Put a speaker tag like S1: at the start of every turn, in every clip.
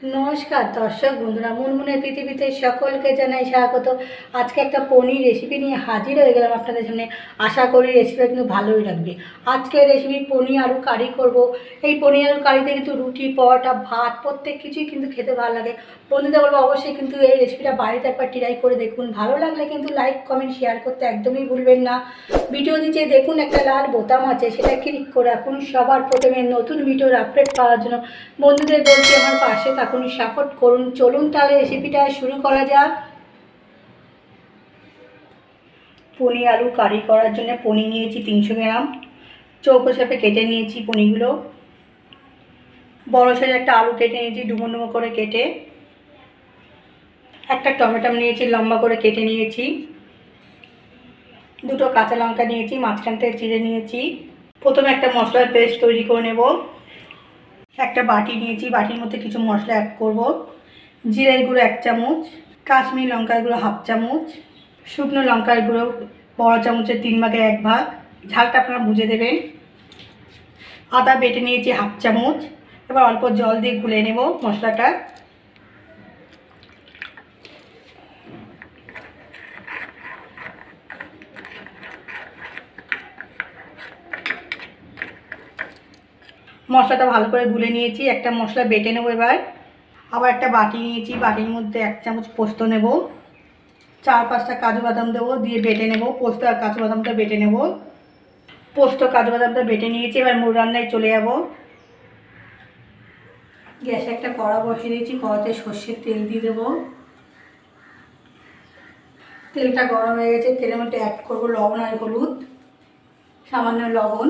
S1: নমস্কার দর্শক বন্ধুরা, মুনমুনের পৃথিবীতে সকলকে জানাই স্বাগত। আজকে একটা পনির রেসিপি নিয়ে হাজির হয়ে গেলাম আপনাদের সামনে। আশা করি রেসিপিটা কিন্তু ভালোই লাগবে। আজকের রেসিপি পনির আলু কারি করব। এই পনির আলু কারিতে কিন্তু রুটি, পরোটা, ভাত প্রত্যেক কিছুই কিন্তু খেতে ভালো লাগে। বন্ধুদের বলবো অবশ্যই কিন্তু এই রেসিপিটা বাড়িতে একবার ট্রাই করে দেখুন। ভালো লাগলে কিন্তু লাইক, কমেন্ট, শেয়ার করতে একদমই ভুলবেন না। ভিডিও নিচে দেখুন একটা লাল বোতাম আছে, সেটা ক্লিক করে রাখুন সবার প্রথমে নতুন ভিডিওর আপডেট পাওয়ার জন্য। বন্ধুদের বলছি আমার পাশে থাকুন, সাপোর্ট করুন। চলুন তাহলে রেসিপিটা শুরু করা যাক। পনির আলু কারি করার জন্য পনির নিয়েছি 300 গ্রাম। চৌকো শেপে কেটে নিয়েছি পনিরগুলো। বড় সাইজের একটা আলু কেটে নিয়েছি ডুমো ডুমো করে কেটে। একটা টমেটো নিয়েছি লম্বা করে কেটে নিয়েছি। দুটো কাঁচা লঙ্কা নিয়েছি, মাঝখান থেকে চিড়ে নিয়েছি। প্রথমে একটা মশলার পেস্ট তৈরি করে নেব। একটা বাটি নিয়েছি, বাটির মধ্যে কিছু মশলা অ্যাড করব। জিরের গুঁড়ো 1 চামচ, কাশ্মীরি লঙ্কার গুঁড়ো 1/2 চামচ, শুকনো লঙ্কার গুঁড়ো বড় চামচের 3/1 ভাগ, ঝালটা আপনারা বুঝে দেবেন। আদা বেটে নিয়েছি 1/2 চামচ। এবার অল্প জল দিয়ে গুলে নেব মশলাটা। মশলাটা ভালো করে গুলে নিয়েছি। একটা মশলা বেটে নেব। এবার আবার একটা বাটি নিয়েছি, বাটির মধ্যে 1 চামচ পোস্ত নেব। 4-5টা কাজু বাদাম দেবো, দিয়ে বেটে নেব। পোস্ত আর কাজু বাদামটা বেটে নেব। পোস্ত কাজু বাদামটা বেটে নিয়েছি। এবার মূল রান্নায় চলে যাব। গ্যাসে একটা কড়া বসিয়ে দিয়েছি, কড়াতে সর্ষের তেল দিয়ে দেবো। তেলটা গরম হয়ে গেছে, তেলের মধ্যে অ্যাড করবো লবণ আর হলুদ। সামান্য লবণ,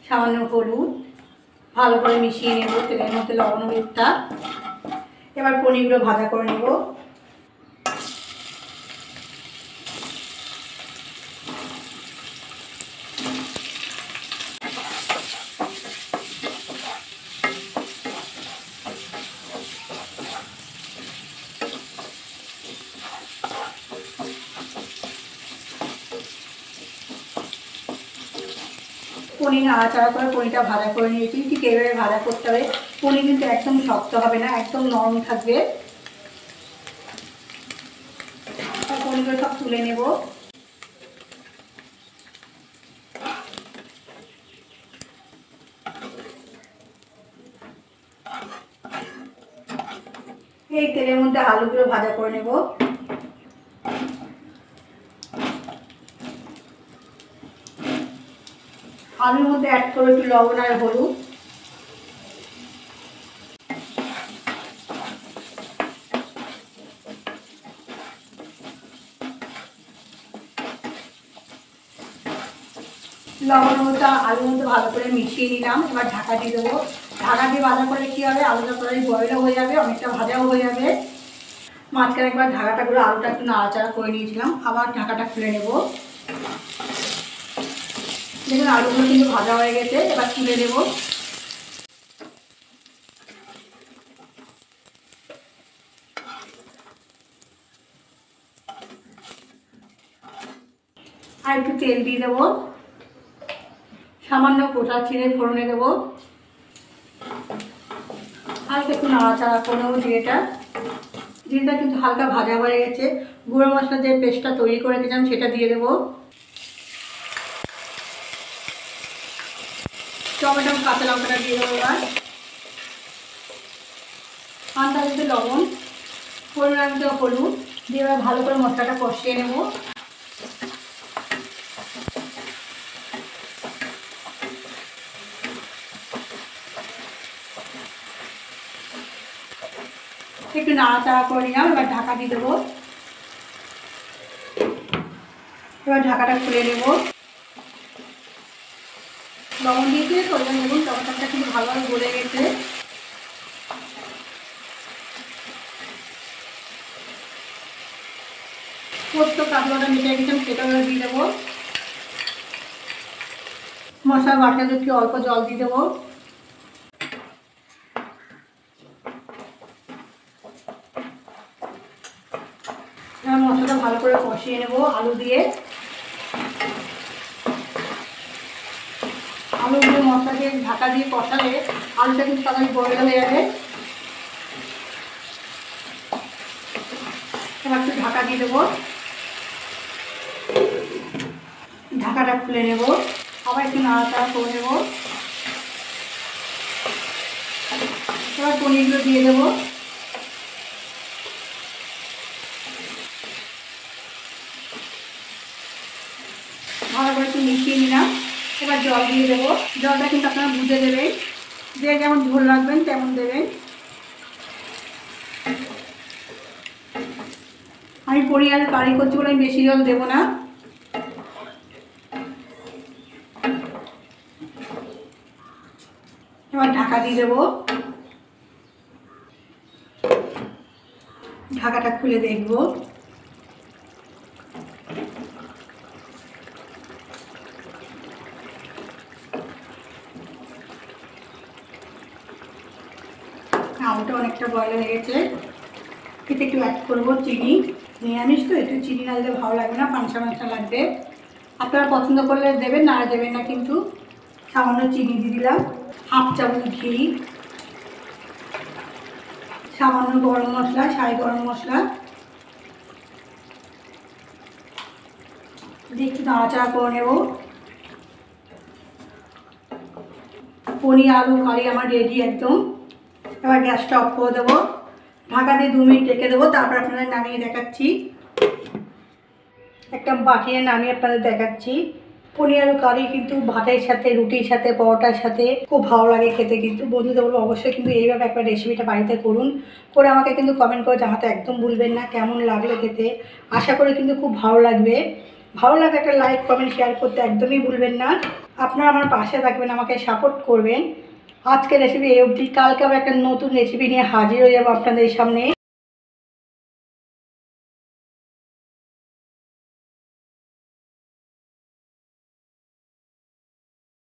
S1: সামান্য হলুদ, ভালো করে মিশিয়ে নেব তেলের মধ্যে লবণ হলুদটা। এবার পনিরগুলো ভাজা করে নেব। পনির নাড়াচাড়া করে পনিরটা ভাজা করে নিয়েছি। ঠিক এভাবে ভাজা করতে হবে। পনির কিন্তু একদম শক্ত হবে না, একদম নরম থাকবে। পনিরগুলো সব তুলে নেব। এই তেলের মধ্যে আলুগুলো ভাজা করে নেব। আলুর মধ্যে অ্যাড করবো একটু লবণ আর হলুদ। লবণ হলুদটা আলুর মধ্যে ভালো করে মিশিয়ে নিলাম। এবার ঢাকা দিয়ে দেবো। ঢাকা দিয়ে ভাজা করলে কী হবে, আলুটা প্রায় বয়েলও হয়ে যাবে, অনেকটা ভাজাও হয়ে যাবে। মাঝখানে একবার ঢাকাটা করে আলুটা একটু নাড়াচাড়া করে নিয়েছিলাম। আবার ঢাকাটা খুলে নেব। দেখুন আলুগুলো কিন্তু ভাজা হয়ে গেছে। এবার তুলে নেব। আর একটু তেল দিয়ে দেবো। সামান্য কোটা চিড়ে ফোড়নে দেবো। আর একটু নাড়াচাড়া করে নেবো জিরেটা। জিরেটা কিন্তু হালকা ভাজা হয়ে গেছে। গুঁড়ো মশলা যে পেস্টটা তৈরি করে রেখেছিলাম সেটা দিয়ে দেবো। টমেটো কাঁচা লঙ্কাটা দিয়ে দেবো। এবার আন্দাজে লবণ, পরিমাণ হলুদ দিয়ে এবার ভালো করে মশলাটা কষিয়ে নেব। একটু নাড়াচাড়া করে নিলাম। এবার ঢাকা দিয়ে দেবো। এবার ঢাকাটা খুলে নেব। লবণ দিয়েছি তো, এবার দেখুন টমেটোটা কিন্তু ভালোভাবে গলে গেছে। পোস্ত কাজু বাদাম মিশিয়ে রেখেছিলাম সেটাও এবার দিয়ে দেবো। মশলা বাটা একটু অল্প জল দিয়ে দেবো। এবার মশলাটা ভালো করে কষিয়ে নেব আলু দিয়ে। আলুগুলো মশলা দিয়ে ঢাকা দিয়ে কষালে আলুটা কিন্তু তাড়াতাড়ি বয়েল হয়ে যাবে। একটু ঢাকা দিয়ে দেবো, ঢাকাটা খুলে নেব, আবার একটু নাড়াচাড়া করে নেব। এবার পনিরগুলো দিয়ে দেবো, ভালো করে একটু মিশিয়ে নিলাম। এবার জল দিয়ে দেবো, জলটা কিন্তু আপনারা বুঝে দেবেন, যে যেমন ঝোল রাখবেন তেমন দেবেন। আমি পনির আর কারি করছি বলে আমি বেশি জল দেবো না। এবার ঢাকা দিয়ে দেবো, ঢাকাটা খুলে দেখবো। ওটা অনেকটা বয়ল হয়ে গেছে। এতে একটু অ্যাড করবো চিনি, নিরামিষ তো একটু চিনি না দিলে ভালো লাগবে না, পানসা পানসা লাগবে। আপনারা পছন্দ করলে দেবেন, না দেবেন না, কিন্তু সামান্য চিনি দিয়ে দিলাম। হাফ চামচ ঘি, সামান্য গরম মশলা, সাই গরম মশলা দিয়ে একটু নাড়াচাড়া করে নেব। পনির আলু কারি আমার রেডি একদম। এবার গ্যাসটা অফ করে দেবো, ঢাকা দিয়ে 2 মিনিট রেখে দেবো, তারপর আপনাদের নামিয়ে দেখাচ্ছি। একটা বাটিয়ে নামিয়ে আপনাদের দেখাচ্ছি। পনির আলু কারি কিন্তু ভাতের সাথে, রুটির সাথে, পরোটার সাথে খুব ভালো লাগে খেতে। কিন্তু বন্ধুদের বলবো অবশ্যই কিন্তু এইভাবে একবার রেসিপিটা বাড়িতে করুন, করে আমাকে কিন্তু কমেন্ট করে জানাতে একদম ভুলবেন না কেমন লাগলো খেতে। আশা করি কিন্তু খুব ভালো লাগবে। ভালো লাগে একটা লাইক কমেন্ট শেয়ার করতে একদমই ভুলবেন না। আপনারা আমার পাশে থাকবেন, আমাকে সাপোর্ট করবেন। আজকের রেসিপি এই অবধি, কালকে আবার একটা নতুন রেসিপি নিয়ে হাজির হয়ে যাবো আপনাদের সামনে।